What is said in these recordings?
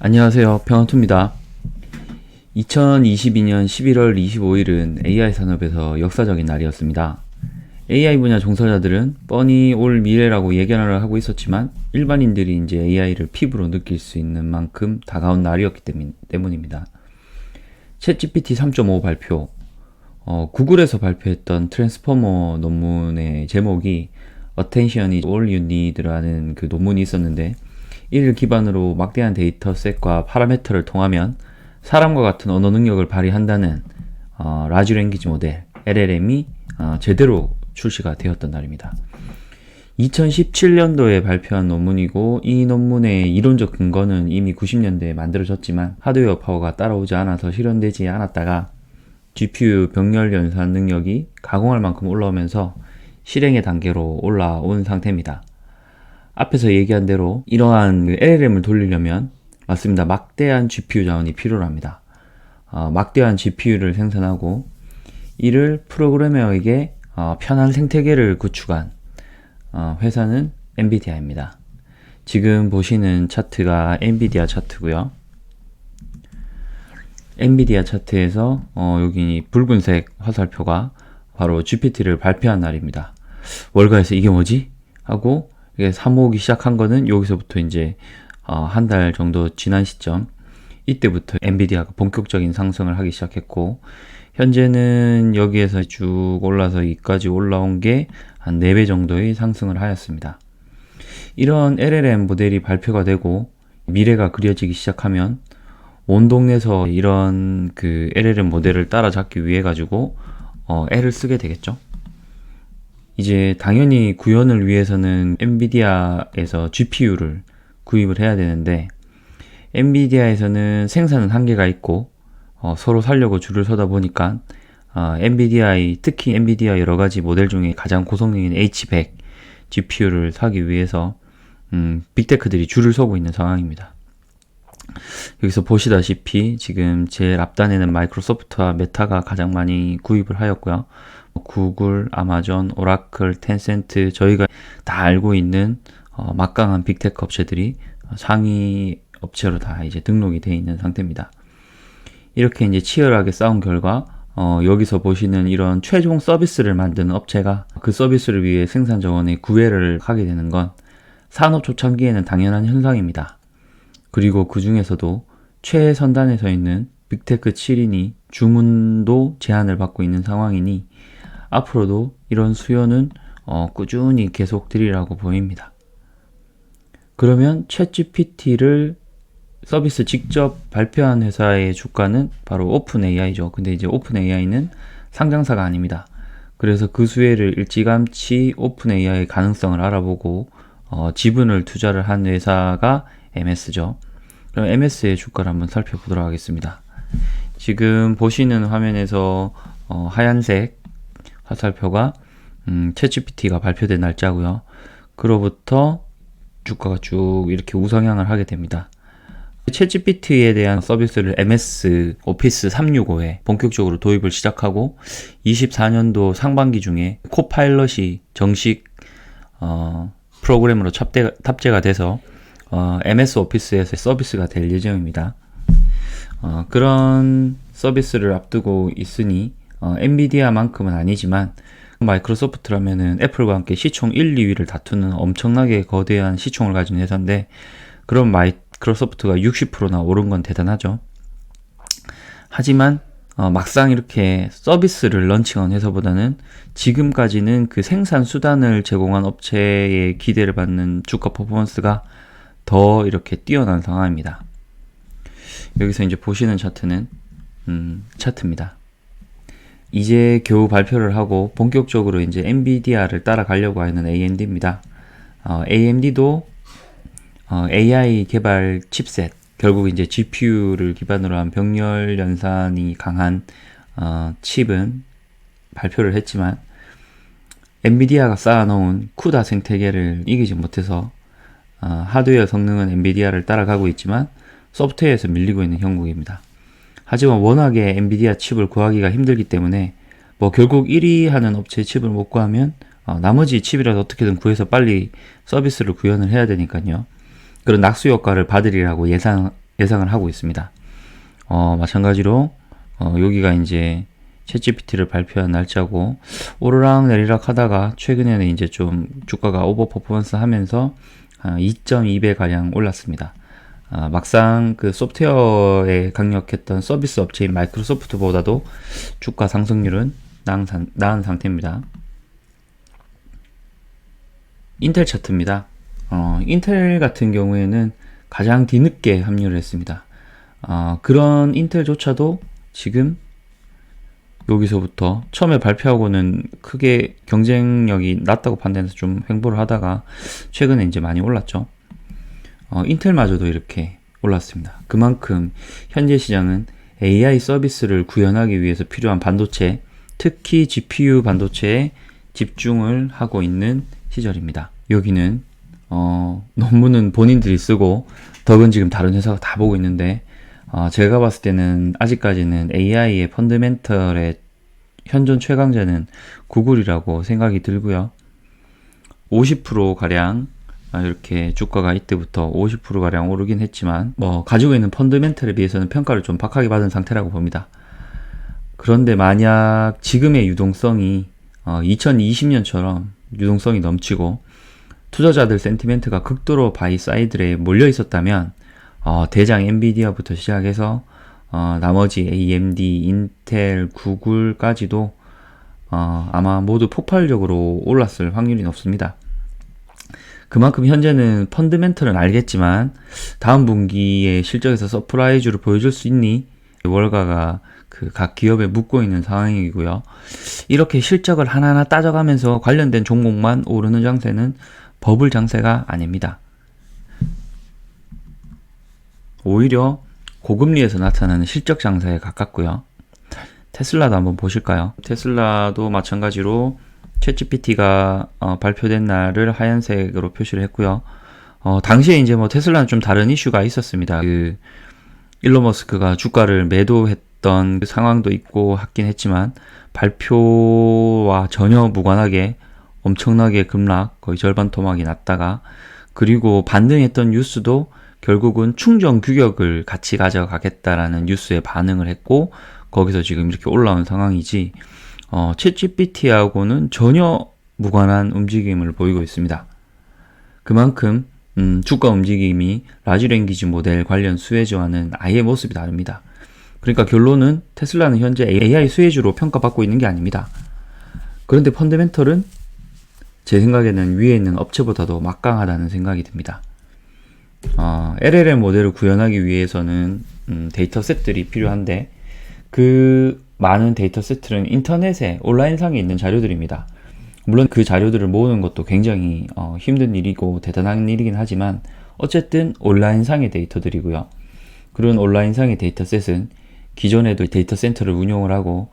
안녕하세요. 평원투입니다. 2022년 11월 25일은 AI 산업에서 역사적인 날이었습니다. AI 분야 종사자들은 뻔히 올 미래라고 예견을 하고 있었지만 일반인들이 이제 AI를 피부로 느낄 수 있는 만큼 다가온 날이었기 때문입니다. 챗GPT 3.5 발표, 구글에서 발표했던 트랜스포머 논문의 제목이 Attention is all you need라는 그 논문이 있었는데, 이를 기반으로 막대한 데이터셋과 파라미터를 통하면 사람과 같은 언어 능력을 발휘한다는 라지 랭귀지 모델 LLM이 제대로 출시가 되었던 날입니다. 2017년도에 발표한 논문이고, 이 논문의 이론적 근거는 이미 90년대에 만들어졌지만 하드웨어 파워가 따라오지 않아서 실현되지 않았다가 GPU 병렬 연산 능력이 가공할 만큼 올라오면서 실행의 단계로 올라온 상태입니다. 앞에서 얘기한 대로 이러한 LLM을 돌리려면 맞습니다. 막대한 GPU 자원이 필요로 합니다. 막대한 GPU를 생산하고 이를 프로그래머에게 편한 생태계를 구축한 회사는 엔비디아입니다. 지금 보시는 차트가 엔비디아 차트고요. 엔비디아 차트에서 여기 붉은색 화살표가 바로 GPT를 발표한 날입니다. 월가에서 이게 뭐지? 하고 이게 사모으기 시작한 거는 여기서부터 이제 한 달 정도 지난 시점, 이때부터 엔비디아가 본격적인 상승을 하기 시작했고, 현재는 여기에서 쭉 올라서 여기까지 올라온 게 한 4배 정도의 상승을 하였습니다. 이런 LLM 모델이 발표가 되고 미래가 그려지기 시작하면 온 동네에서 이런 그 LLM 모델을 따라잡기 위해 가지고 애를 쓰게 되겠죠. 이제 당연히 구현을 위해서는 엔비디아에서 GPU를 구입을 해야 되는데, 엔비디아에서는 생산은 한계가 있고 서로 살려고 줄을 서다 보니까 특히 엔비디아 여러가지 모델 중에 가장 고성능인 H100 GPU를 사기 위해서 빅테크들이 줄을 서고 있는 상황입니다. 여기서 보시다시피 지금 제일 앞단에는 마이크로소프트와 메타가 가장 많이 구입을 하였고요. 구글, 아마존, 오라클, 텐센트, 저희가 다 알고 있는 막강한 빅테크 업체들이 상위 업체로 다 이제 등록이 되어 있는 상태입니다. 이렇게 이제 치열하게 싸운 결과 여기서 보시는 이런 최종 서비스를 만드는 업체가 그 서비스를 위해 생산 자원의 구애를 하게 되는 건 산업 초창기에는 당연한 현상입니다. 그리고 그 중에서도 최선단에 서 있는 빅테크 7인이 주문도 제한을 받고 있는 상황이니 앞으로도 이런 수요는 꾸준히 계속 되리라고 보입니다. 그러면 챗GPT를 서비스 직접 발표한 회사의 주가는 바로 오픈AI죠. 근데 이제 오픈AI는 상장사가 아닙니다. 그래서 그 수혜를 일찌감치 오픈AI의 가능성을 알아보고 지분을 투자를 한 회사가 MS죠. 그럼 MS의 주가를 한번 살펴보도록 하겠습니다. 지금 보시는 화면에서 하얀색 화살표가 챗GPT가 발표된 날짜고요. 그로부터 주가가 쭉 이렇게 우상향을 하게 됩니다. 챗GPT에 대한 서비스를 MS 오피스 365에 본격적으로 도입을 시작하고 24년도 상반기 중에 코파일럿이 정식 프로그램으로 탑재가 돼서 MS 오피스에서 서비스가 될 예정입니다. 그런 서비스를 앞두고 있으니 엔비디아만큼은 아니지만 마이크로소프트라면은 애플과 함께 시총 1, 2위를 다투는 엄청나게 거대한 시총을 가진 회사인데, 그런 마이크로소프트가 60%나 오른 건 대단하죠. 하지만 막상 이렇게 서비스를 런칭한 회사보다는 지금까지는 그 생산 수단을 제공한 업체의 기대를 받는 주가 퍼포먼스가 더 이렇게 뛰어난 상황입니다. 여기서 이제 보시는 차트는 차트입니다. 이제 겨우 발표를 하고 본격적으로 이제 엔비디아를 따라가려고 하는 AMD입니다. AMD도 AI 개발 칩셋, 결국 이제 GPU를 기반으로 한 병렬 연산이 강한 칩은 발표를 했지만 엔비디아가 쌓아놓은 쿠다 생태계를 이기지 못해서 하드웨어 성능은 엔비디아를 따라가고 있지만 소프트웨어에서 밀리고 있는 형국입니다. 하지만 워낙에 엔비디아 칩을 구하기가 힘들기 때문에 결국 1위 하는 업체의 칩을 못 구하면 나머지 칩이라도 어떻게든 구해서 빨리 서비스를 구현을 해야 되니까요. 그런 낙수 효과를 받으리라고 예상을 하고 있습니다. 마찬가지로 여기가 이제 챗GPT를 발표한 날짜고 오르락 내리락 하다가 최근에는 이제 좀 주가가 오버 퍼포먼스 하면서 2.2배 가량 올랐습니다. 막상 그 소프트웨어에 강력했던 서비스 업체인 마이크로소프트보다도 주가 상승률은 나은 상태입니다. 인텔 차트입니다. 인텔 같은 경우에는 가장 뒤늦게 합류를 했습니다. 그런 인텔조차도 지금 여기서부터 처음에 발표하고는 크게 경쟁력이 낮다고 판단해서 좀 횡보를 하다가 최근에 이제 많이 올랐죠. 인텔마저도 이렇게 올랐습니다. 그만큼 현재 시장은 AI 서비스를 구현하기 위해서 필요한 반도체, 특히 GPU 반도체에 집중을 하고 있는 시절입니다. 여기는 논문은 본인들이 쓰고 덕은 지금 다른 회사가 다 보고 있는데 제가 봤을 때는 아직까지는 AI의 펀더멘털의 현존 최강자는 구글이라고 생각이 들고요. 50%가량 이렇게 주가가 이때부터 50%가량 오르긴 했지만 가지고 있는 펀더멘털에 비해서는 평가를 좀 박하게 받은 상태라고 봅니다. 그런데 만약 지금의 유동성이 2020년처럼 유동성이 넘치고 투자자들 센티멘트가 극도로 바이 사이드에 몰려 있었다면 대장 엔비디아부터 시작해서 나머지 AMD, 인텔, 구글까지도 아마 모두 폭발적으로 올랐을 확률이 높습니다. 그만큼 현재는 펀드멘털은 알겠지만 다음 분기에 실적에서 서프라이즈를 보여줄 수 있니? 월가가 그 각 기업에 묻고 있는 상황이고요. 이렇게 실적을 하나하나 따져가면서 관련된 종목만 오르는 장세는 버블 장세가 아닙니다. 오히려 고금리에서 나타나는 실적 장세에 가깝고요. 테슬라도 한번 보실까요? 테슬라도 마찬가지로 챗GPT가 발표된 날을 하얀색으로 표시를 했고요. 당시에 이제 테슬라는 좀 다른 이슈가 있었습니다. 그 일론 머스크가 주가를 매도했던 그 상황도 있고 하긴 했지만 발표와 전혀 무관하게 엄청나게 급락, 거의 절반 토막이 났다가 그리고 반등했던 뉴스도 결국은 충전 규격을 같이 가져가겠다라는 뉴스에 반응을 했고 거기서 지금 이렇게 올라온 상황이지 챗GPT하고는 전혀 무관한 움직임을 보이고 있습니다. 그만큼 주가 움직임이 라지 랭귀지 모델 관련 수혜주와는 아예 모습이 다릅니다. 그러니까 결론은 테슬라는 현재 AI 수혜주로 평가받고 있는 게 아닙니다. 그런데 펀더멘털은 제 생각에는 위에 있는 업체보다도 막강하다는 생각이 듭니다. LLM 모델을 구현하기 위해서는 데이터셋들이 필요한데 그 많은 데이터셋들은 인터넷에 온라인상에 있는 자료들입니다. 물론 그 자료들을 모으는 것도 굉장히 힘든 일이고 대단한 일이긴 하지만 어쨌든 온라인상의 데이터들이고요. 그런 온라인상의 데이터셋은 기존에도 데이터 센터를 운용을 하고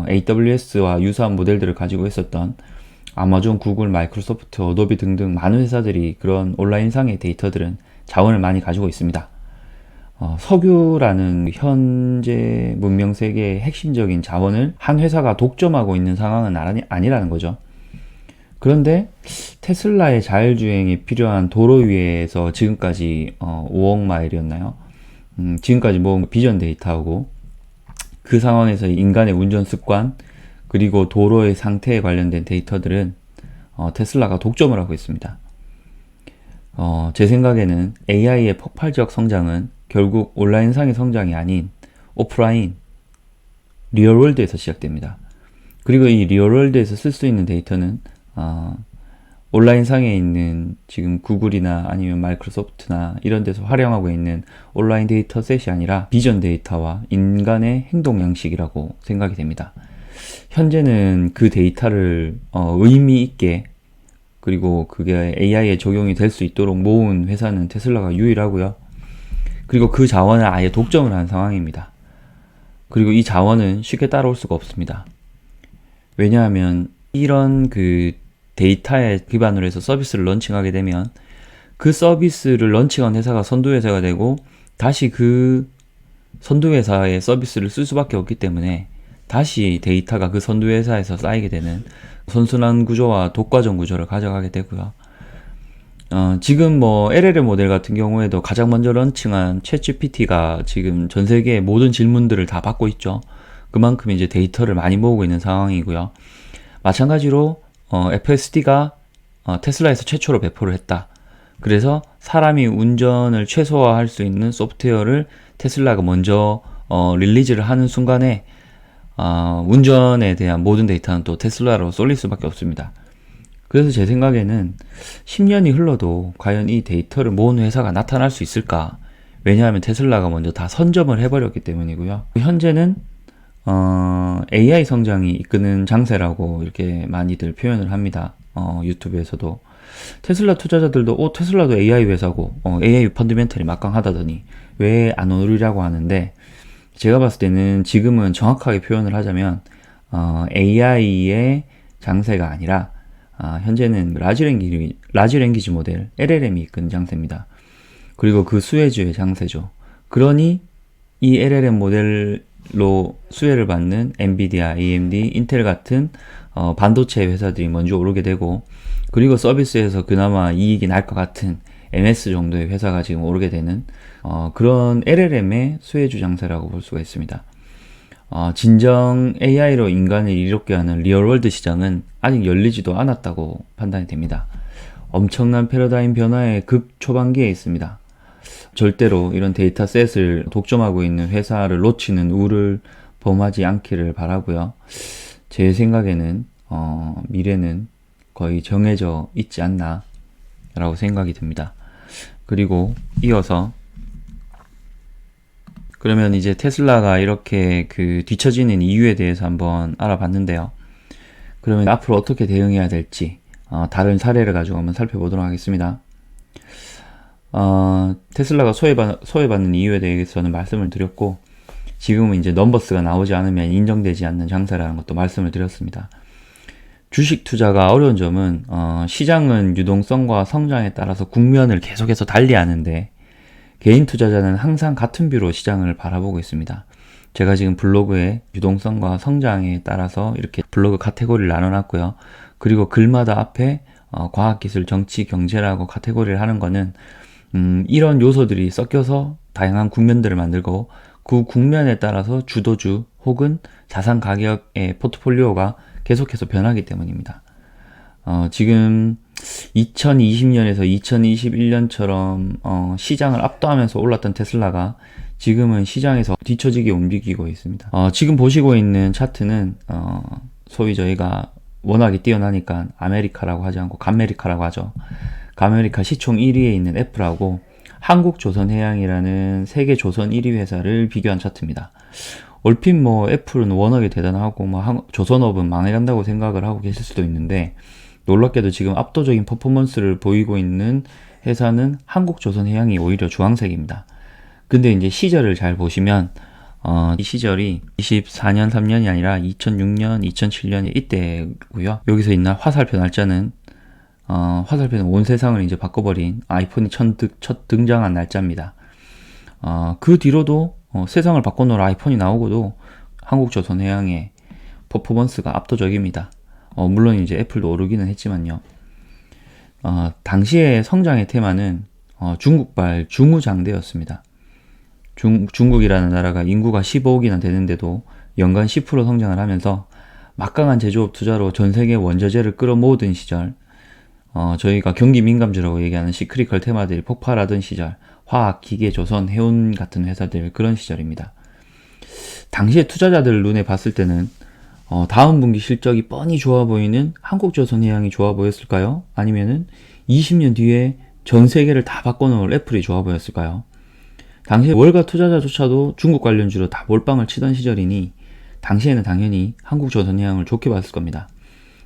AWS와 유사한 모델들을 가지고 있었던 아마존, 구글, 마이크로소프트, 어도비 등등 많은 회사들이 그런 온라인상의 데이터들은 자원을 많이 가지고 있습니다. 석유라는 현재 문명 세계의 핵심적인 자원을 한 회사가 독점하고 있는 상황은 아니라는 거죠. 그런데 테슬라의 자율주행에 필요한 도로 위에서 지금까지 5억 마일이었나요? 지금까지 모은 비전 데이터하고 그 상황에서 인간의 운전 습관 그리고 도로의 상태에 관련된 데이터들은 테슬라가 독점을 하고 있습니다. 제 생각에는 AI의 폭발적 성장은 결국 온라인상의 성장이 아닌 오프라인, 리얼월드에서 시작됩니다. 그리고 이 리얼월드에서 쓸 수 있는 데이터는 온라인상에 있는 지금 구글이나 아니면 마이크로소프트나 이런 데서 활용하고 있는 온라인 데이터셋이 아니라 비전 데이터와 인간의 행동 양식이라고 생각이 됩니다. 현재는 그 데이터를 의미 있게 그리고 그게 AI에 적용이 될 수 있도록 모은 회사는 테슬라가 유일하고요. 그리고 그 자원을 아예 독점을 한 상황입니다. 그리고 이 자원은 쉽게 따라올 수가 없습니다. 왜냐하면 이런 그 데이터에 기반으로 해서 서비스를 런칭하게 되면 그 서비스를 런칭한 회사가 선두회사가 되고 다시 그 선두회사의 서비스를 쓸 수밖에 없기 때문에 다시 데이터가 그 선두회사에서 쌓이게 되는 선순환 구조와 독과점 구조를 가져가게 되고요. 지금 뭐 LLM 모델 같은 경우에도 가장 먼저 런칭한 챗GPT가 지금 전 세계의 모든 질문들을 다 받고 있죠. 그만큼 이제 데이터를 많이 모으고 있는 상황이고요. 마찬가지로 FSD가 테슬라에서 최초로 배포를 했다. 그래서 사람이 운전을 최소화할 수 있는 소프트웨어를 테슬라가 먼저 릴리즈를 하는 순간에 운전에 대한 모든 데이터는 또 테슬라로 쏠릴 수밖에 없습니다. 그래서 제 생각에는 10년이 흘러도 과연 이 데이터를 모은 회사가 나타날 수 있을까? 왜냐하면 테슬라가 먼저 다 선점을 해버렸기 때문이고요. 현재는 AI 성장이 이끄는 장세라고 이렇게 많이들 표현을 합니다. 유튜브에서도. 테슬라 투자자들도 테슬라도 AI 회사고 AI 펀더멘털이 막강하다더니 왜 안 오르려고 하는데, 제가 봤을 때는 지금은 정확하게 표현을 하자면 AI의 장세가 아니라 현재는 라지 랭귀지 모델 LLM이 이끄는 장세입니다. 그리고 그 수혜주의 장세죠. 그러니 이 LLM 모델로 수혜를 받는 엔비디아, AMD, 인텔 같은 반도체 회사들이 먼저 오르게 되고, 그리고 서비스에서 그나마 이익이 날 것 같은 MS 정도의 회사가 지금 오르게 되는 그런 LLM의 수혜주 장세라고 볼 수가 있습니다. 진정 AI로 인간을 이롭게 하는 리얼월드 시장은 아직 열리지도 않았다고 판단이 됩니다. 엄청난 패러다임 변화의 극 초반기에 있습니다. 절대로 이런 데이터셋을 독점하고 있는 회사를 놓치는 우를 범하지 않기를 바라고요. 제 생각에는 미래는 거의 정해져 있지 않나 라고 생각이 듭니다. 그리고 이어서 그러면 이제 테슬라가 이렇게 뒤처지는 이유에 대해서 한번 알아봤는데요. 그러면 앞으로 어떻게 대응해야 될지 다른 사례를 가지고 한번 살펴보도록 하겠습니다. 테슬라가 소외받는 이유에 대해서는 말씀을 드렸고, 지금은 이제 넘버스가 나오지 않으면 인정되지 않는 장세라는 것도 말씀을 드렸습니다. 주식 투자가 어려운 점은 시장은 유동성과 성장에 따라서 국면을 계속해서 달리하는데 개인 투자자는 항상 같은 뷰로 시장을 바라보고 있습니다. 제가 지금 블로그에 유동성과 성장에 따라서 이렇게 블로그 카테고리를 나눠놨고요. 그리고 글마다 앞에 과학기술, 정치, 경제라고 카테고리를 하는 거는 이런 요소들이 섞여서 다양한 국면들을 만들고, 그 국면에 따라서 주도주 혹은 자산 가격의 포트폴리오가 계속해서 변하기 때문입니다. 지금 2020년에서 2021년처럼 시장을 압도하면서 올랐던 테슬라가 지금은 시장에서 뒤처지게 움직이고 있습니다. 지금 보시고 있는 차트는 소위 저희가 워낙에 뛰어나니까 아메리카라고 하지 않고 감메리카라고 하죠. 감메리카 시총 1위에 있는 애플하고 한국조선해양이라는 세계 조선 1위 회사를 비교한 차트입니다. 얼핏 애플은 워낙에 대단하고 조선업은 망해간다고 생각을 하고 계실 수도 있는데, 놀랍게도 지금 압도적인 퍼포먼스를 보이고 있는 회사는 한국조선해양이 오히려 주황색입니다. 근데 이제 시절을 잘 보시면 이 시절이 24년 3년이 아니라 2006년 2007년 이때고요. 여기서 있는 화살표 날짜는 화살표는 온 세상을 이제 바꿔버린 아이폰이 첫 등장한 날짜입니다. 그 뒤로도 세상을 바꿔놓을 아이폰이 나오고도 한국조선해양의 퍼포먼스가 압도적입니다. 물론 이제 애플도 오르기는 했지만요. 당시의 성장의 테마는 중국발 중우장대였습니다. 중국이라는 나라가 인구가 15억이나 되는데도 연간 10% 성장을 하면서 막강한 제조업 투자로 전 세계 원자재를 끌어모으던 시절, 저희가 경기 민감주라고 얘기하는 시크리컬 테마들이 폭발하던 시절, 화학, 기계, 조선, 해운 같은 회사들, 그런 시절입니다. 당시에 투자자들 눈에 봤을 때는 다음 분기 실적이 뻔히 좋아 보이는 한국조선해양이 좋아 보였을까요? 아니면은 20년 뒤에 전 세계를 다 바꿔놓을 애플이 좋아 보였을까요? 당시에 월가 투자자조차도 중국 관련주로 다 몰빵을 치던 시절이니 당시에는 당연히 한국조선해양을 좋게 봤을 겁니다.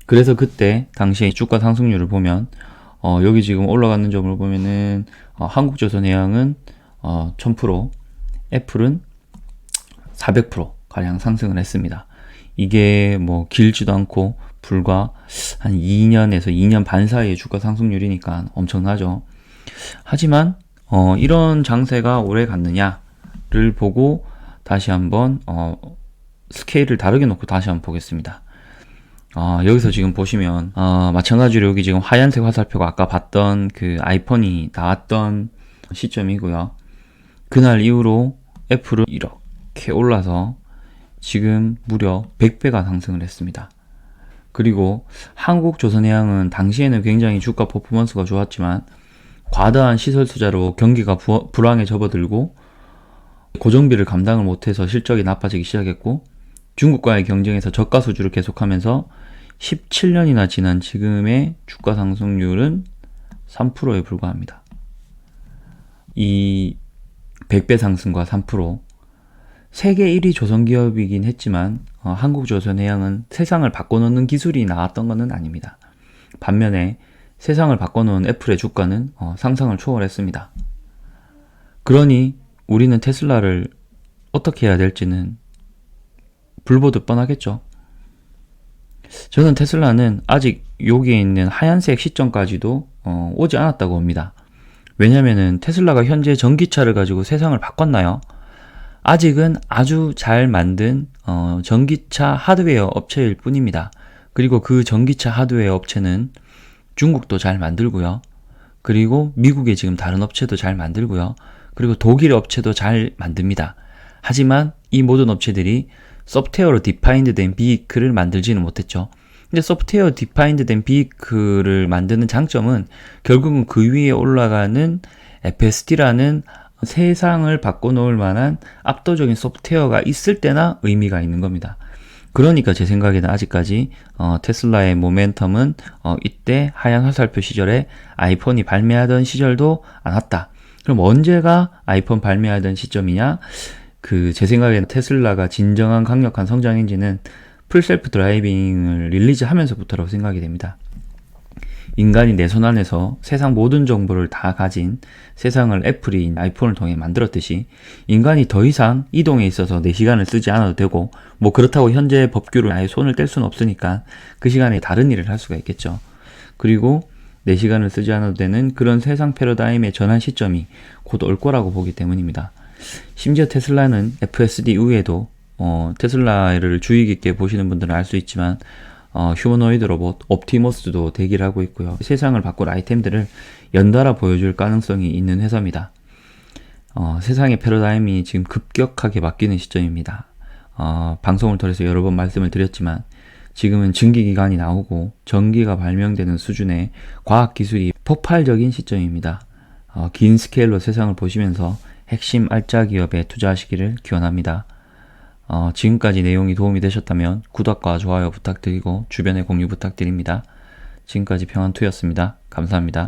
그래서 그때 당시에 주가 상승률을 보면 여기 지금 올라가는 점을 보면은 한국조선해양은 1000%, 애플은 400% 가량 상승을 했습니다. 이게 길지도 않고 불과 한 2년에서 2년 반 사이의 주가 상승률이니까 엄청나죠. 하지만 이런 장세가 오래 갔느냐를 보고 다시 한번 스케일을 다르게 놓고 다시 한번 보겠습니다. 여기서 지금 보시면 마찬가지로 여기 지금 하얀색 화살표가 아까 봤던 그 아이폰이 나왔던 시점이고요. 그날 이후로 애플은 이렇게 올라서 지금 무려 100배가 상승을 했습니다. 그리고 한국조선해양은 당시에는 굉장히 주가 퍼포먼스가 좋았지만 과다한 시설 투자로 경기가 불황에 접어들고 고정비를 감당을 못해서 실적이 나빠지기 시작했고 중국과의 경쟁에서 저가 수주를 계속하면서 17년이나 지난 지금의 주가 상승률은 3%에 불과합니다. 이 100배 상승과 3%, 세계 1위 조선기업이긴 했지만 한국조선해양은 세상을 바꿔놓는 기술이 나왔던 것은 아닙니다. 반면에 세상을 바꿔놓은 애플의 주가는 상상을 초월했습니다. 그러니 우리는 테슬라를 어떻게 해야 될지는 불보듯 뻔하겠죠. 저는 테슬라는 아직 여기에 있는 하얀색 시점까지도 오지 않았다고 봅니다. 왜냐면은 테슬라가 현재 전기차를 가지고 세상을 바꿨나요? 아직은 아주 잘 만든 전기차 하드웨어 업체일 뿐입니다. 그리고 그 전기차 하드웨어 업체는 중국도 잘 만들고요. 그리고 미국의 지금 다른 업체도 잘 만들고요. 그리고 독일 업체도 잘 만듭니다. 하지만 이 모든 업체들이 소프트웨어로 디파인드 된 비클을 만들지는 못했죠. 근데 소프트웨어 디파인드 된 비클을 만드는 장점은 결국은 그 위에 올라가는 FSD라는 세상을 바꿔놓을 만한 압도적인 소프트웨어가 있을 때나 의미가 있는 겁니다. 그러니까 제 생각에는 아직까지 테슬라의 모멘텀은 이때 하얀 화살표 시절에 아이폰이 발매하던 시절도 안 왔다. 그럼 언제가 아이폰 발매하던 시점이냐? 제 생각에는 테슬라가 진정한 강력한 성장 엔진은 풀셀프 드라이빙을 릴리즈 하면서부터라고 생각이 됩니다. 인간이 내 손 안에서 세상 모든 정보를 다 가진 세상을 애플이 아이폰을 통해 만들었듯이 인간이 더 이상 이동에 있어서 내 시간을 쓰지 않아도 되고 그렇다고 현재 법규로 아예 손을 뗄 수는 없으니까 그 시간에 다른 일을 할 수가 있겠죠. 그리고 내 시간을 쓰지 않아도 되는 그런 세상 패러다임의 전환 시점이 곧 올 거라고 보기 때문입니다. 심지어 테슬라는 FSD 이후에도 테슬라를 주의 깊게 보시는 분들은 알 수 있지만 휴머노이드 로봇 옵티머스도 대기를 하고 있고요. 세상을 바꿀 아이템들을 연달아 보여줄 가능성이 있는 회사입니다. 세상의 패러다임이 지금 급격하게 바뀌는 시점입니다. 방송을 통해서 여러 번 말씀을 드렸지만 지금은 증기기관이 나오고 전기가 발명되는 수준의 과학기술이 폭발적인 시점입니다. 긴 스케일로 세상을 보시면서 핵심 알짜 기업에 투자하시기를 기원합니다. 지금까지 내용이 도움이 되셨다면 구독과 좋아요 부탁드리고 주변에 공유 부탁드립니다. 지금까지 평안투였습니다. 감사합니다.